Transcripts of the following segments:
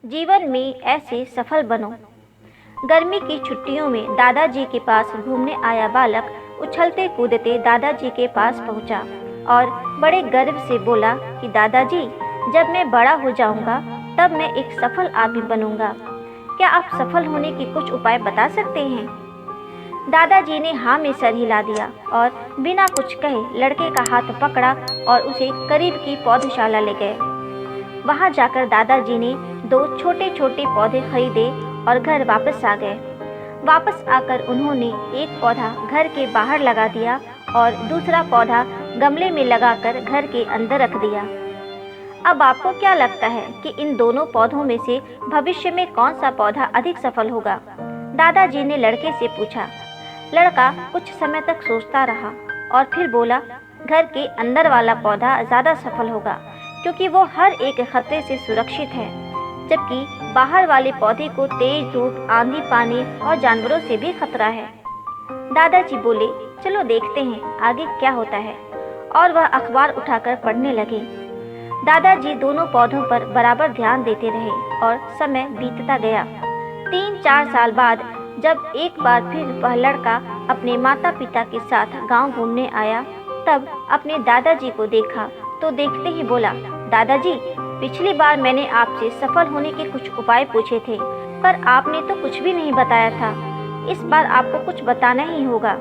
जीवन में ऐसे सफल बनो। गर्मी की छुट्टियों में दादाजी के पास घूमने आया बालक उछलते कूदते दादाजी के पास पहुंचा और बड़े गर्व से बोला कि दादाजी, जब मैं बड़ा हो जाऊंगा तब मैं एक सफल आदमी बनूंगा। क्या आप सफल होने के कुछ उपाय बता सकते हैं? दादाजी ने हाँ में सर हिला दिया और बिना कुछ कहे लड़के का हाथ पकड़ा और उसे करीब की पौधशाला ले गए। वहां जाकर दादाजी ने 2 छोटे छोटे पौधे खरीदे और घर वापस आ गए। वापस आकर उन्होंने एक पौधा घर के बाहर लगा दिया और दूसरा पौधा गमले में लगाकर घर के अंदर रख दिया। अब आपको क्या लगता है कि इन दोनों पौधों में से भविष्य में कौन सा पौधा अधिक सफल होगा? दादाजी ने लड़के से पूछा। लड़का कुछ समय तक सोचता रहा और फिर बोला, घर के अंदर वाला पौधा ज़्यादा सफल होगा क्योंकि वो हर एक खतरे से सुरक्षित है, जबकि बाहर वाले पौधे को तेज धूप, आंधी, पानी और जानवरों से भी खतरा है। दादाजी बोले, चलो देखते हैं आगे क्या होता है, और वह अखबार उठाकर पढ़ने लगे। दादाजी दोनों पौधों पर बराबर ध्यान देते रहे और समय बीतता गया। 3-4 साल बाद जब एक बार फिर वह लड़का अपने माता पिता के साथ गांव घूमने आया, तब अपने दादाजी को देखा तो देखते ही बोला, दादाजी, पिछली बार मैंने आपसे सफल होने के कुछ उपाय पूछे थे, पर आपने तो कुछ भी नहीं बताया था। इस बार आपको कुछ बताना ही होगा।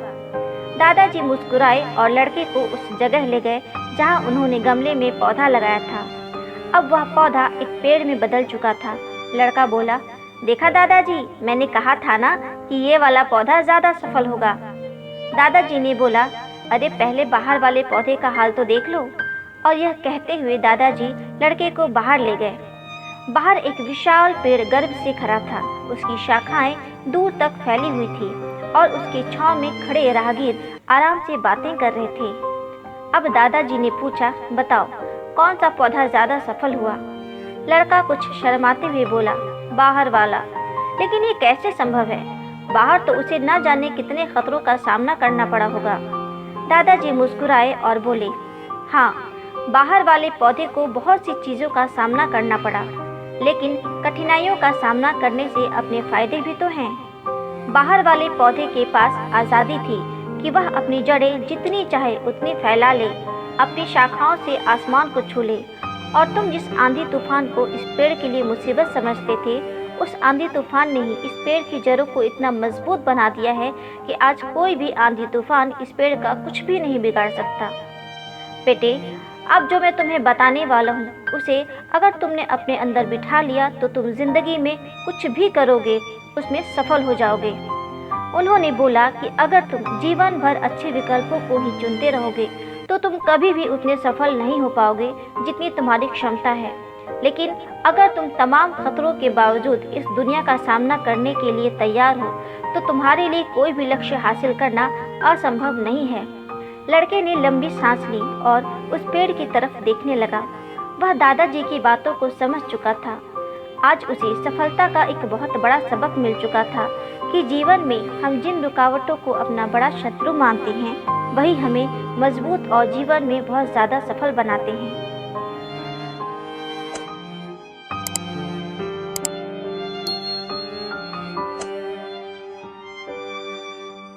दादाजी मुस्कुराए और लड़के को उस जगह ले गए जहां उन्होंने गमले में पौधा लगाया था। अब वह पौधा एक पेड़ में बदल चुका था। लड़का बोला, देखा दादाजी, मैंने कहा था ना कि ये वाला पौधा ज़्यादा सफल होगा। दादाजी ने बोला, अरे पहले बाहर वाले पौधे का हाल तो देख लो। और यह कहते हुए दादाजी लड़के को बाहर ले गए। बाहर एक विशाल पेड़ गर्व से खड़ा था। उसकी शाखाएं दूर तक फैली हुई थी और उसके छांव में खड़े राहगीर आराम से बातें कर रहे थे। अब दादाजी ने पूछा, बताओ कौन सा पौधा ज़्यादा सफल हुआ? लड़का कुछ शर्माते हुए बोला, बाहर वाला। लेकिन ये कैसे संभव है? बाहर तो उसे न जाने कितने खतरों का सामना करना पड़ा होगा। दादाजी मुस्कुराए और बोले, हाँ, बाहर वाले पौधे को बहुत सी चीज़ों का सामना करना पड़ा, लेकिन कठिनाइयों का सामना करने से अपने फायदे भी तो हैं। बाहर वाले पौधे के पास आज़ादी थी कि वह अपनी जड़ें जितनी चाहे उतनी फैला ले, अपनी शाखाओं से आसमान को छू ले। और तुम जिस आंधी तूफान को इस पेड़ के लिए मुसीबत समझते थे, उस आंधी तूफान ने ही इस पेड़ की जड़ों को इतना मजबूत बना दिया है कि आज कोई भी आंधी तूफान इस पेड़ का कुछ भी नहीं बिगाड़ सकता। बेटे, अब जो मैं तुम्हें बताने वाला हूँ, उसे अगर तुमने अपने अंदर बिठा लिया तो तुम जिंदगी में कुछ भी करोगे उसमें सफल हो जाओगे। उन्होंने बोला कि अगर तुम जीवन भर अच्छे विकल्पों को ही चुनते रहोगे तो तुम कभी भी उतने सफल नहीं हो पाओगे जितनी तुम्हारी क्षमता है। लेकिन अगर तुम तमाम खतरों के बावजूद इस दुनिया का सामना करने के लिए तैयार हो तो तुम्हारे लिए कोई भी लक्ष्य हासिल करना असंभव नहीं है। लड़के ने लंबी सांस ली और उस पेड़ की तरफ देखने लगा। वह दादाजी की बातों को समझ चुका था। आज उसे सफलता का एक बहुत बड़ा सबक मिल चुका था कि जीवन में हम जिन रुकावटों को अपना बड़ा शत्रु मानते हैं, वही हमें मजबूत और जीवन में बहुत ज़्यादा सफल बनाते हैं।